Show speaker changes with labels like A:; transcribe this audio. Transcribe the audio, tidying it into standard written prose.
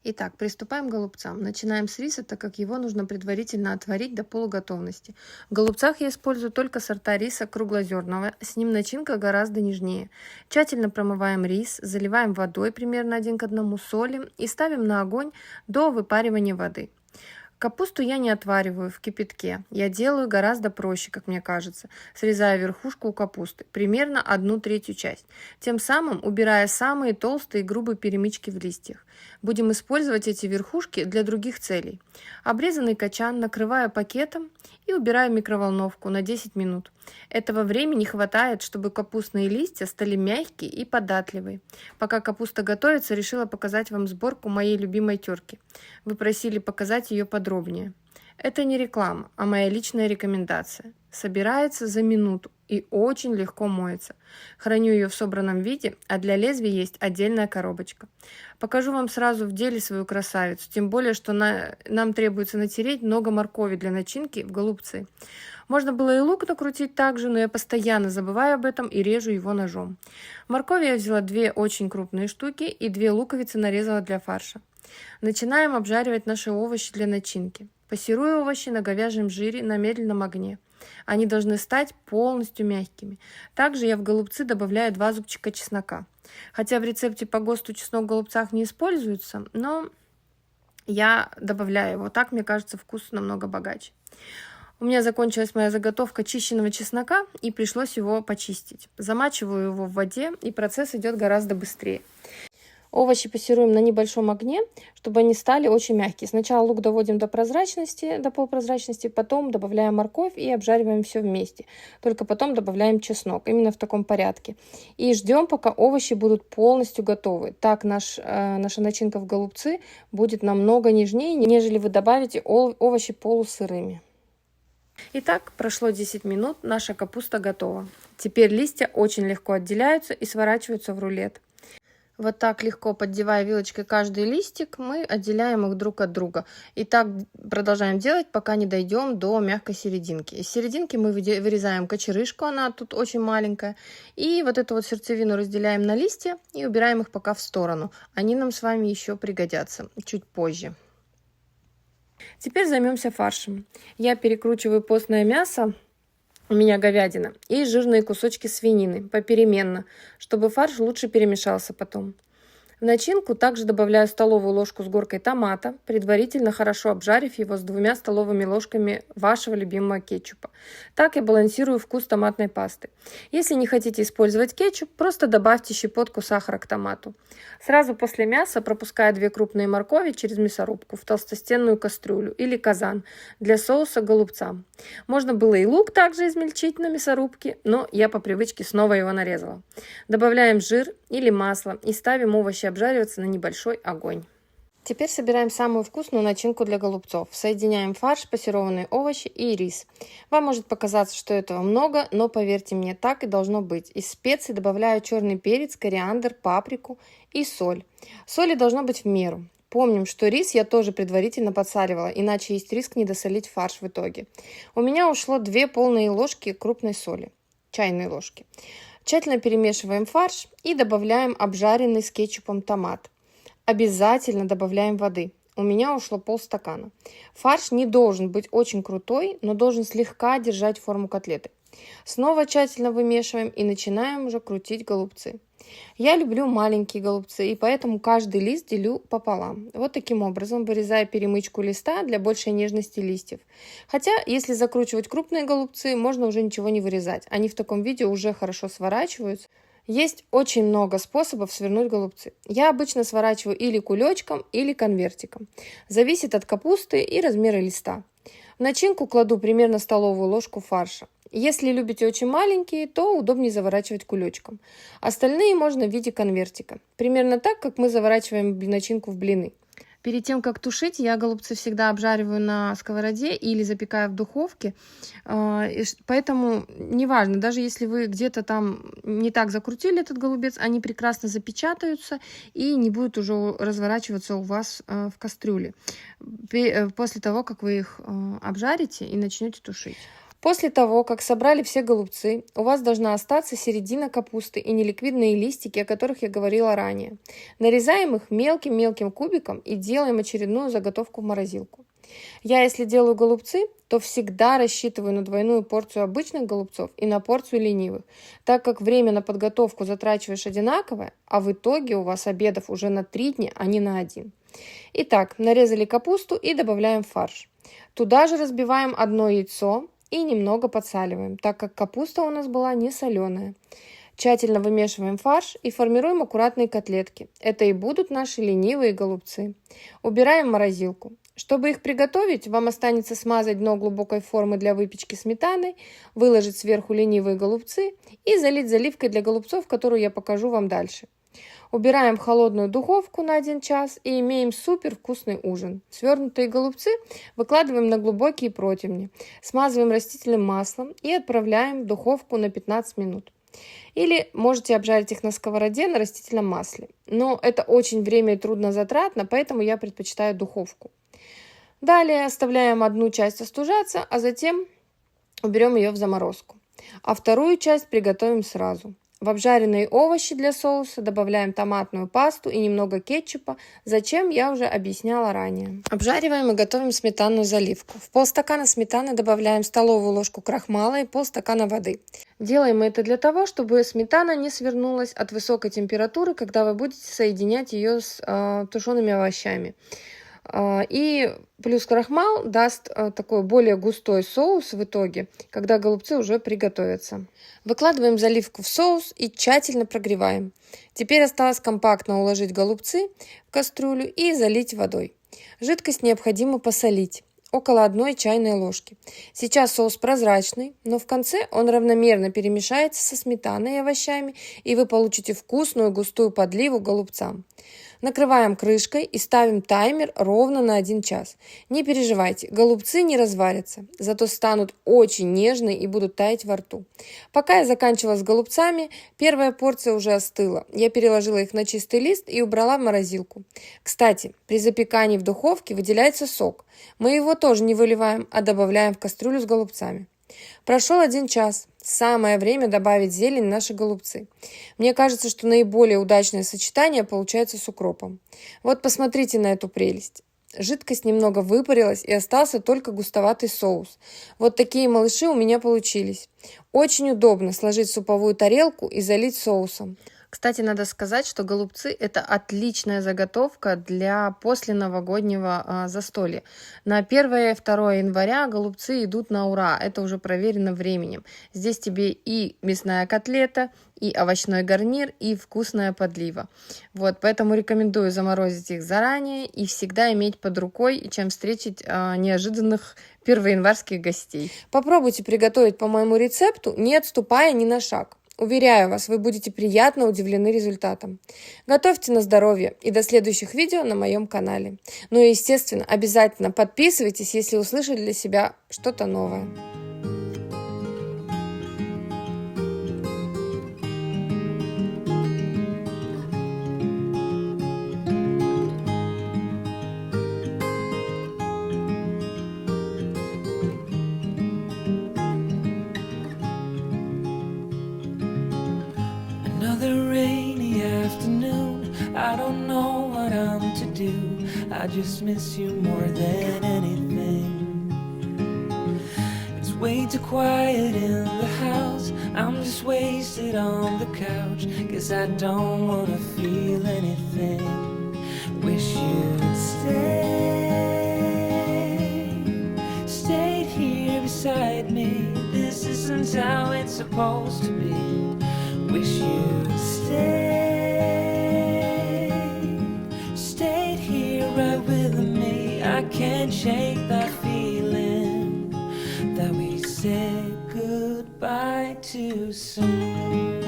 A: Итак, приступаем к голубцам. Начинаем с риса, так как его нужно предварительно отварить до полуготовности. В голубцах я использую только сорта риса круглозерного, с ним начинка гораздо нежнее. Тщательно промываем рис, заливаем водой примерно 1 к 1, солим и ставим на огонь до выпаривания воды. Капусту я не отвариваю в кипятке. Я делаю гораздо проще, как мне кажется, срезая верхушку у капусты, примерно 1/3 часть, тем самым убирая самые толстые и грубые перемычки в листьях. Будем использовать эти верхушки для других целей. Обрезанный качан накрываю пакетом и убираю в микроволновку на 10 минут. Этого времени хватает, чтобы капустные листья стали мягкие и податливые. Пока капуста готовится, решила показать вам сборку моей любимой терки. Вы просили показать ее подробнее. Это не реклама, а моя личная рекомендация. Собирается за минуту и очень легко моется. Храню ее в собранном виде, а для лезвия есть отдельная коробочка. Покажу вам сразу в деле свою красавицу, тем более, что нам требуется натереть много моркови для начинки в голубцы. Можно было и лук накрутить также, но я постоянно забываю об этом и режу его ножом. Моркови я взяла 2 очень крупные штуки и 2 луковицы нарезала для фарша. Начинаем обжаривать наши овощи для начинки. Пассерую овощи на говяжьем жире на медленном огне. Они должны стать полностью мягкими. Также я в голубцы добавляю 2 зубчика чеснока. Хотя в рецепте по ГОСТу чеснок в голубцах не используется, но я добавляю его. Так, мне кажется, вкус намного богаче. У меня закончилась моя заготовка чищенного чеснока и пришлось его почистить. Замачиваю его в воде, и процесс идет гораздо быстрее. Овощи пассируем на небольшом огне, чтобы они стали очень мягкие. Сначала лук доводим до прозрачности, до полупрозрачности, потом добавляем морковь и обжариваем все вместе. Только потом добавляем чеснок, именно в таком порядке. И ждем, пока овощи будут полностью готовы. Так наша начинка в голубцы будет намного нежнее, нежели вы добавите овощи полусырыми. Итак, прошло 10 минут, наша капуста готова. Теперь листья очень легко отделяются и сворачиваются в рулет. Вот так легко, поддевая вилочкой каждый листик, мы отделяем их друг от друга. И так продолжаем делать, пока не дойдем до мягкой серединки. Из серединки мы вырезаем кочерышку, она тут очень маленькая. И вот эту вот сердцевину разделяем на листья и убираем их пока в сторону. Они нам с вами еще пригодятся чуть позже. Теперь займемся фаршем. Я перекручиваю постное мясо, у меня говядина, и жирные кусочки свинины попеременно, чтобы фарш лучше перемешался потом. В начинку также добавляю столовую ложку с горкой томата, предварительно хорошо обжарив его с 2 столовыми ложками вашего любимого кетчупа. Так я балансирую вкус томатной пасты. Если не хотите использовать кетчуп, просто добавьте щепотку сахара к томату. Сразу после мяса пропускаю 2 крупные моркови через мясорубку в толстостенную кастрюлю или казан для соуса к голубцам. Можно было и лук также измельчить на мясорубке, но я по привычке снова его нарезала. Добавляем жир или масло и ставим овощи обжариваться на небольшой огонь. Теперь собираем самую вкусную начинку для голубцов. Соединяем фарш, пассерованные овощи и рис. Вам может показаться, что этого много, но поверьте мне, так и должно быть. Из специй добавляю черный перец, кориандр, паприку и соль. Соли должно быть в меру. Помним, что рис я тоже предварительно подсаливала, иначе есть риск недосолить фарш в итоге. У меня ушло 2 полные ложки крупной соли, чайные ложки. Тщательно перемешиваем фарш и добавляем обжаренный с кетчупом томат. Обязательно добавляем воды. У меня ушло полстакана. Фарш не должен быть очень крутой, но должен слегка держать форму котлеты. Снова тщательно вымешиваем и начинаем уже крутить голубцы. Я люблю маленькие голубцы, и поэтому каждый лист делю пополам. Вот таким образом, вырезая перемычку листа для большей нежности листьев. Хотя, если закручивать крупные голубцы, можно уже ничего не вырезать. Они в таком виде уже хорошо сворачиваются. Есть очень много способов свернуть голубцы. Я обычно сворачиваю или кулечком, или конвертиком. Зависит от капусты и размера листа. В начинку кладу примерно столовую ложку фарша. Если любите очень маленькие, то удобнее заворачивать кулечком. Остальные можно в виде конвертика. Примерно так, как мы заворачиваем начинку в блины. Перед тем, как тушить, я голубцы всегда обжариваю на сковороде или запекаю в духовке. Поэтому неважно, даже если вы где-то там не так закрутили этот голубец, они прекрасно запечатаются и не будут уже разворачиваться у вас в кастрюле после того, как вы их обжарите и начнете тушить. После того, как собрали все голубцы, у вас должна остаться середина капусты и неликвидные листики, о которых я говорила ранее. Нарезаем их мелким-мелким кубиком и делаем очередную заготовку в морозилку. Я, если делаю голубцы, то всегда рассчитываю на двойную порцию обычных голубцов и на порцию ленивых, так как время на подготовку затрачиваешь одинаковое, а в итоге у вас обедов уже на 3 дня, а не на 1. Итак, нарезали капусту и добавляем фарш. Туда же разбиваем одно яйцо и немного подсаливаем, так как капуста у нас была не соленая. Тщательно вымешиваем фарш и формируем аккуратные котлетки. Это и будут наши ленивые голубцы. Убираем в морозилку. Чтобы их приготовить, вам останется смазать дно глубокой формы для выпечки сметаной, выложить сверху ленивые голубцы и залить заливкой для голубцов, которую я покажу вам дальше. Убираем в холодную духовку на 1 час и имеем супер вкусный ужин. Свернутые голубцы выкладываем на глубокие противни, смазываем растительным маслом и отправляем в духовку на 15 минут. Или можете обжарить их на сковороде на растительном масле. Но это очень время и труднозатратно, поэтому я предпочитаю духовку. Далее оставляем одну часть остужаться, а затем уберем ее в заморозку. А вторую часть приготовим сразу. В обжаренные овощи для соуса добавляем томатную пасту и немного кетчупа, зачем я уже объясняла ранее. Обжариваем и готовим сметанную заливку. В полстакана сметаны добавляем столовую ложку крахмала и полстакана воды. Делаем мы это для того, чтобы сметана не свернулась от высокой температуры, когда вы будете соединять ее с тушеными овощами. И плюс крахмал даст такой более густой соус в итоге, когда голубцы уже приготовятся. Выкладываем заливку в соус и тщательно прогреваем. Теперь осталось компактно уложить голубцы в кастрюлю и залить водой. Жидкость необходимо посолить. Около 1 чайной ложки. Сейчас соус прозрачный, но в конце он равномерно перемешается со сметаной и овощами, и вы получите вкусную густую подливу голубцам. Накрываем крышкой и ставим таймер ровно на 1 час. Не переживайте, голубцы не разварятся, зато станут очень нежные и будут таять во рту. Пока я заканчивала с голубцами, первая порция уже остыла. Я переложила их на чистый лист и убрала в морозилку. Кстати, при запекании в духовке выделяется сок. Мы его тоже не выливаем, а добавляем в кастрюлю с голубцами. Прошел 1 час. Самое время добавить зелень в наши голубцы. Мне кажется, что наиболее удачное сочетание получается с укропом. Вот посмотрите на эту прелесть. Жидкость немного выпарилась и остался только густоватый соус. Вот такие малыши у меня получились. Очень удобно сложить в суповую тарелку и залить соусом. Кстати, надо сказать, что голубцы – это отличная заготовка для посленовогоднего застолья. На 1 и 2 января голубцы идут на ура, это уже проверено временем. Здесь тебе и мясная котлета, и овощной гарнир, и вкусная подлива. Вот, поэтому рекомендую заморозить их заранее и всегда иметь под рукой, чем встретить неожиданных первоянварских гостей. Попробуйте приготовить по моему рецепту, не отступая ни на шаг. Уверяю вас, вы будете приятно удивлены результатом. Готовьте на здоровье и до следующих видео на моем канале. Ну и, естественно, обязательно подписывайтесь, если услышали для себя что-то новое.
B: Another rainy afternoon, I don't know what I'm to do. I just miss you more than anything. It's way too quiet in the house, I'm just wasted on the couch, 'cause I don't wanna feel anything. Wish you'd stayed here beside me. This isn't how it's supposed to be. Wish you'd stayed here right with me. I can't shake that feeling that we said goodbye too soon.